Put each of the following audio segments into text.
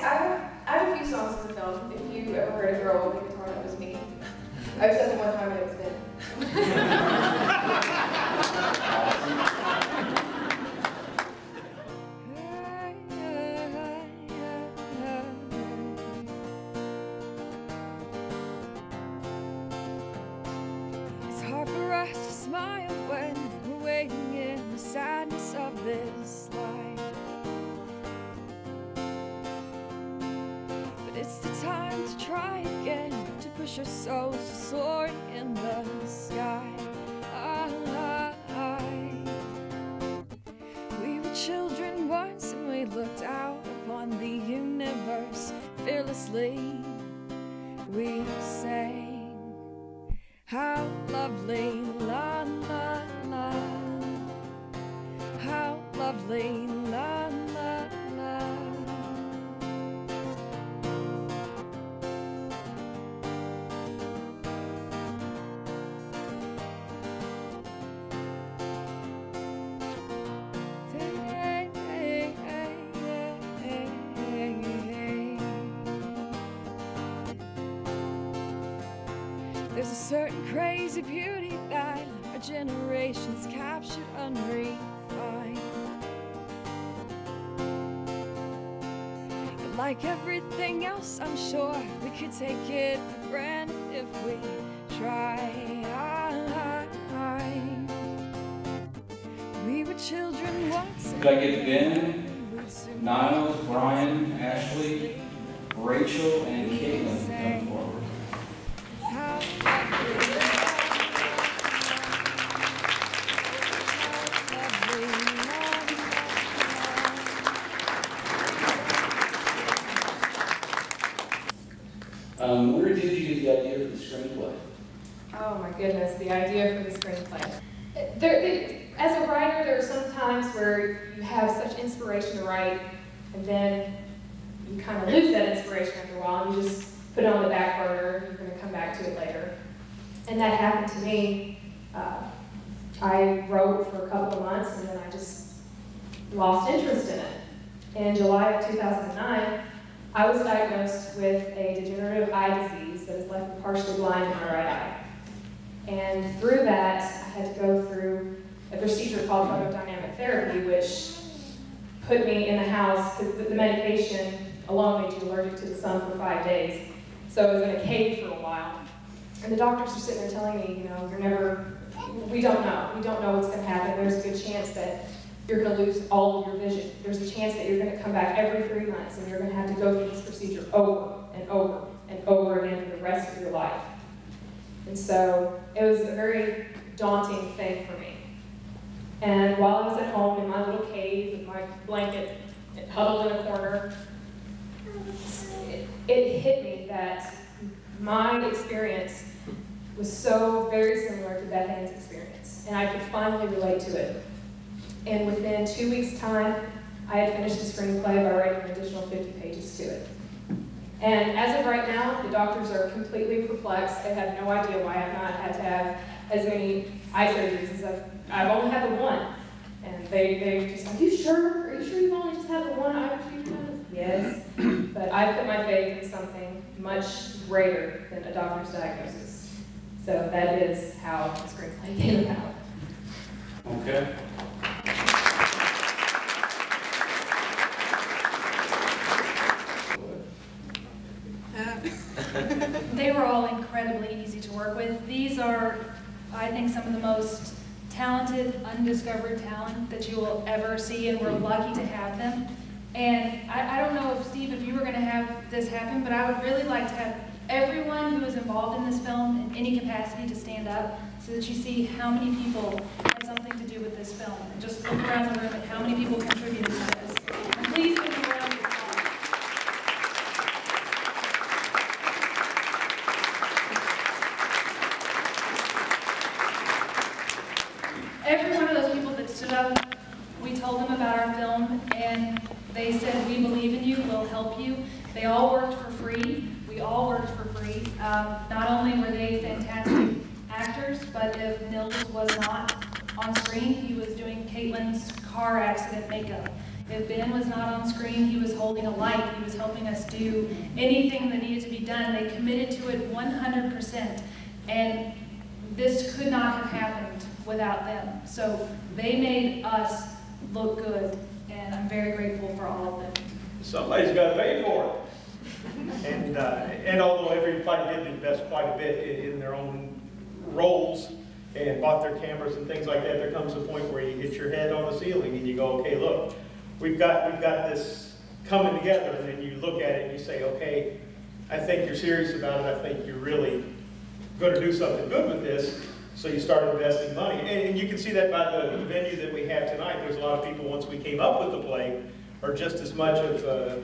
I have a few songs in the film. If you ever heard a girl with a guitar, that was me. I was at the one time and it was Ben. It's hard for us to smile when we're waiting in the sadness of this life. It's the time to try again, to push our souls to soar in the sky. We were children once and we looked out upon the universe fearlessly. We sang, how lovely, la la la. How lovely, la la la. There's a certain crazy beauty that our generation's captured unrefined. But like everything else, I'm sure we could take it for granted if we try. We were children once. Could I get Ben, Niles, Brian, Ashley, Rachel, and Caitlin to come forward? Where did you get the idea for the screenplay? Oh my goodness, the idea for the screenplay. As a writer, there are some times where you have such inspiration to write, and then you kind of lose that inspiration after a while, and you just put it on the back burner, you're going to come back to it later. And that happened to me. I wrote for a couple of months, and then I just lost interest in it. In July of 2009, I was diagnosed with a degenerative eye disease that has left me partially blind in my right eye. And through that, I had to go through a procedure called photodynamic therapy, which put me in the house, because the medication alone made you allergic to the sun for 5 days. So I was in a cave for a while. And the doctors are sitting there telling me, you know, we don't know what's going to happen. There's a good chance that you're going to lose all of your vision. There's a chance that you're going to come back every 3 months and you're going to have to go through this procedure over and over and over again for the rest of your life. And so it was a very daunting thing for me. And while I was at home in my little cave with my blanket huddled in a corner, it hit me that my experience was so very similar to Beth Ann's experience, and I could finally relate to it. And within 2 weeks' time, I had finished the screenplay by writing an additional 50 pages to it. And as of right now, the doctors are completely perplexed. They have no idea why I've not had to have as many eye surgeries as I've only had the one. And they just, are you sure? Are you sure you've only just had the one eye procedure? Yes. But I put my faith in something much greater than a doctor's diagnosis. So that is how the screenplay came about. Okay. They were all incredibly easy to work with. These are, I think, some of the most talented, undiscovered talent that you will ever see, and we're lucky to have them. And I don't know, if Steve, if you were going to have this happen, but I would really like to have everyone who is involved in this film in any capacity to stand up so that you see how many people had something to do with this film. And just look around the room at how many people contributed to this. And please give them a round of applause. Every one of those people that stood up, we told them about our film, and they said, we believe in you, we'll help you. They all worked for free. We all worked for free. Not only were they fantastic actors, but if Nils was not on screen, he was doing Caitlin's car accident makeup. If Ben was not on screen, he was holding a light, he was helping us do anything that needed to be done. They committed to it 100%. And this could not have happened without them. So they made us look good, and I'm very grateful for all of them. Somebody's got to pay for it. And although everybody did invest quite a bit in their own roles and bought their cameras and things like that, there comes a point where you hit your head on the ceiling and you go, okay, look, we've got this coming together, and then you look at it and you say, okay, I think you're serious about it. I think you're really going to do something good with this. So you start investing money. And you can see that by the venue that we have tonight. There's a lot of people, once we came up with the play, are just as much of a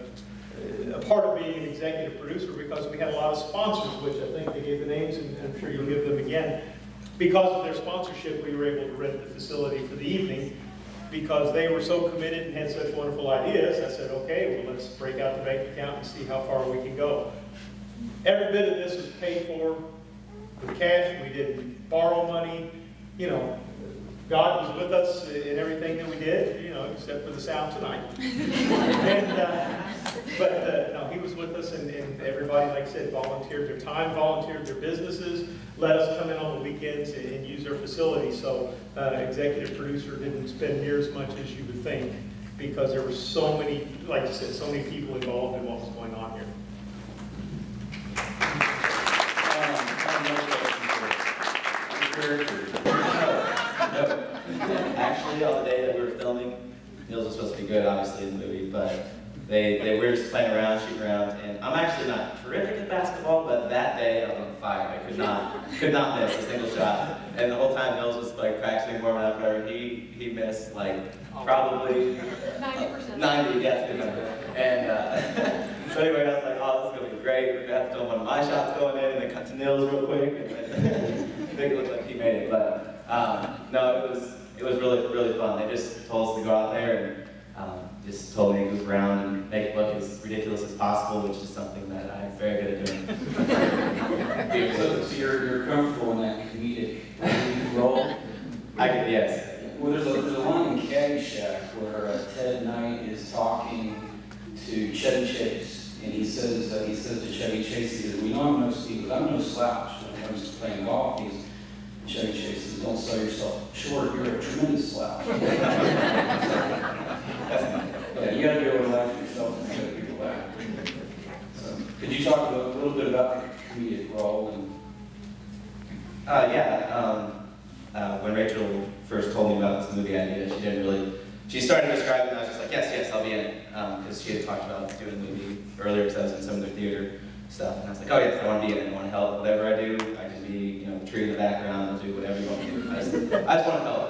part of being an executive producer, because we had a lot of sponsors, which I think they gave the names, and I'm sure you'll give them again. Because of their sponsorship, we were able to rent the facility for the evening, because they were so committed and had such wonderful ideas. I said, okay, well, let's break out the bank account and see how far we can go. Every bit of this was paid for with cash. We didn't borrow money. You know, God was with us in everything that we did, you know, except for the sound tonight. But no, he was with us, and everybody, like I said, volunteered their time, volunteered their businesses, let us come in on the weekends and use their facility. So executive producer didn't spend near as much as you would think, because there were so many, like I said, so many people involved in what was going on here. Actually, on the day that we were filming, Nils was supposed to be good, obviously, in the movie, but they were just playing around, shooting around, and I'm actually not terrific at basketball, but that day I was on fire. I could not miss a single shot. And the whole time Nils was like practicing, warming up, whatever, he missed like probably 90%. 90, yeah, it's a good number. And so anyway, I was like, oh, this is gonna be great. We're gonna have to film one of my shots going in, and then cut to Nils real quick, and then make it look like he made it. But no, it was really fun. They just told us to go out there and just told me to goof around and make it look as ridiculous as possible, which is something that I'm very good at doing. So you're comfortable in that comedic role? Yes. Well, there's a line in Caddyshack where Ted Knight is talking to Chevy Chase, and he says to Chevy Chase, he says, "We know I'm no Steve, I'm no slouch when it comes to playing golf." Chevy Chase says, "Don't sell yourself short, you're a tremendous slouch." Yeah, you gotta be able to laugh at yourself and make other people laugh. So, could you talk a little bit about the comedic role? When Rachel first told me about this movie idea, she started describing it, and I was just like, yes, I'll be in it. Because she had talked about doing a movie earlier, because I was in some of their theater stuff, and I was like, oh yes, I want to be in it, I want to help. Whatever I do, I can be, you know, tree in the background, I'll do whatever you want me to do. I just want to help.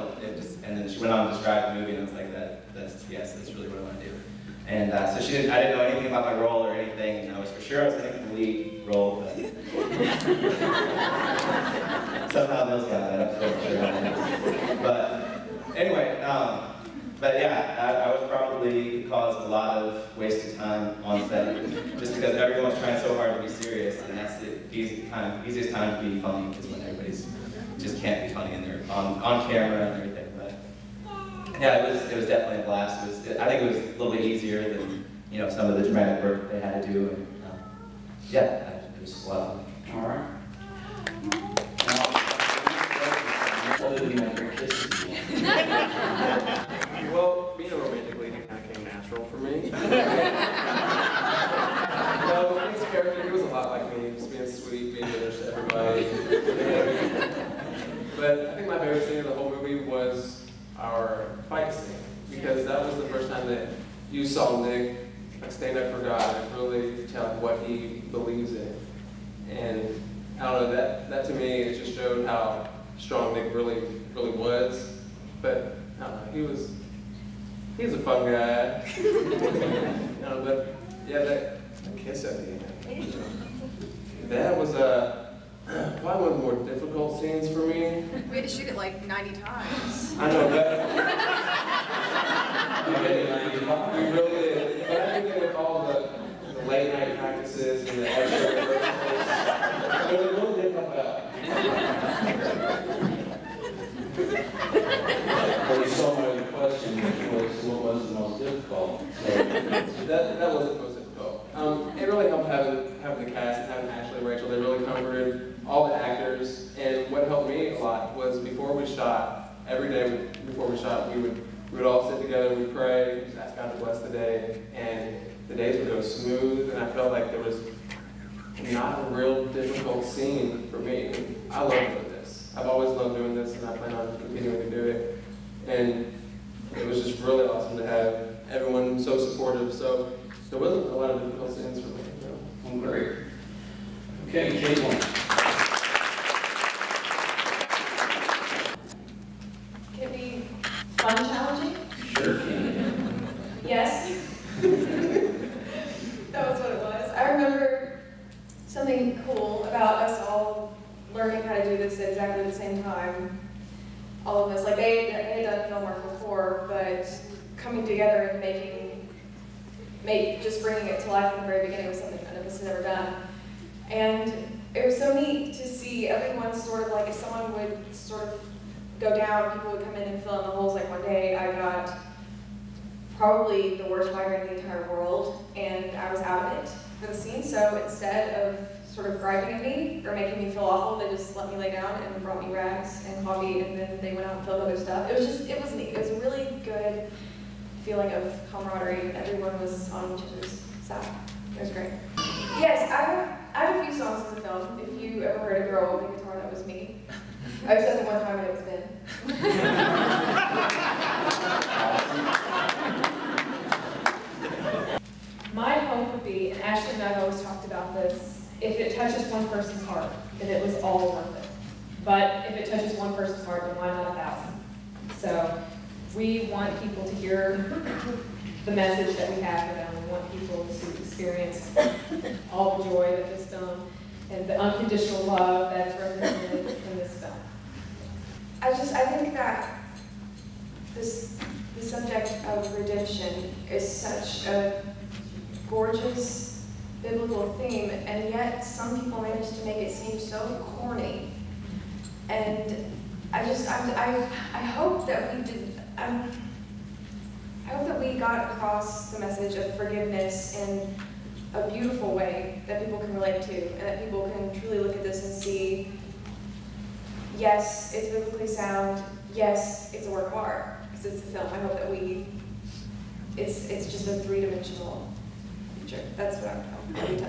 And then she went on to describe the movie, and I was like, that's really what I want to do. And so I didn't know anything about my role or anything, and I was for sure I was going to get the lead role, but somehow Nils got that, I'm so sure. But anyway, but yeah, I was probably caused a lot of wasted time on set, just because everyone's trying so hard to be serious, and that's the easiest time to be funny, because when everybody's just can't be funny and they're on camera and everything. But yeah, it was definitely a blast. I think it was a little bit easier than, you know, some of the dramatic work that they had to do, and yeah, it was a lot of fun. All right. Well, being a romantic lead kind of came natural for me. No, his character, he was a lot like me, just being sweet, being nice to everybody. But I think my favorite scene of the whole movie was our fight scene, because that was the first time that you saw Nick stand up for God and really tell what he believes in. And I don't know, that to me, it just showed how strong Nick really was. But I don't know, he's a fun guy. But yeah, that kiss at the end. That was probably one of the more difficult scenes for me. We had to shoot it like 90 times. I know that. We really did. But I think with all the late night practices and the extra rehearsals, it really did come out. Well, you saw my question, which was what was the most difficult. the days would go smooth, and I felt like there was not a real difficult scene for me. And I love doing this. I've always loved doing this, and I plan on continuing to do it. And it was just really awesome to have everyone so supportive. So there wasn't a lot of difficult scenes for me. Well, great. Okay, Caitlin. Can it be fun challenging? Sure can. Yes. That was what it was. I remember something cool about us all learning how to do this at exactly the same time. All of us, like they had done film work before, but coming together and just bringing it to life from the very beginning was something none of us had ever done. And it was so neat to see everyone sort of like, if someone would sort of go down, people would come in and fill in the holes. Like one day I got probably the worst migraine in the entire world, and I was out of it for the scene. So instead of sort of griping at me or making me feel awful, they just let me lay down and brought me rags and coffee, and then they went out and filled other stuff. It was neat. It was a really good feeling of camaraderie. Everyone was on each other's side. It was great. Yes, I have a few songs in the film. If you ever heard a girl with a guitar, that was me. I was at the one time and it was Ben. My hope would be, and Ashley and I have always talked about this, if it touches one person's heart, then it was all worth it. But if it touches one person's heart, then why not 1,000? So we want people to hear the message that we have for them. We want people to experience all the joy that this film and the unconditional love that's represented in this film. I think that the subject of redemption is such a gorgeous biblical theme, and yet some people manage to make it seem so corny. And I hope that we did. I hope that we got across the message of forgiveness in a beautiful way that people can relate to, and that people can truly look at this and see, yes, it's biblically sound, yes, it's a work of art, because it's a film. I hope that it's just a three-dimensional picture. That's what I'm hoping.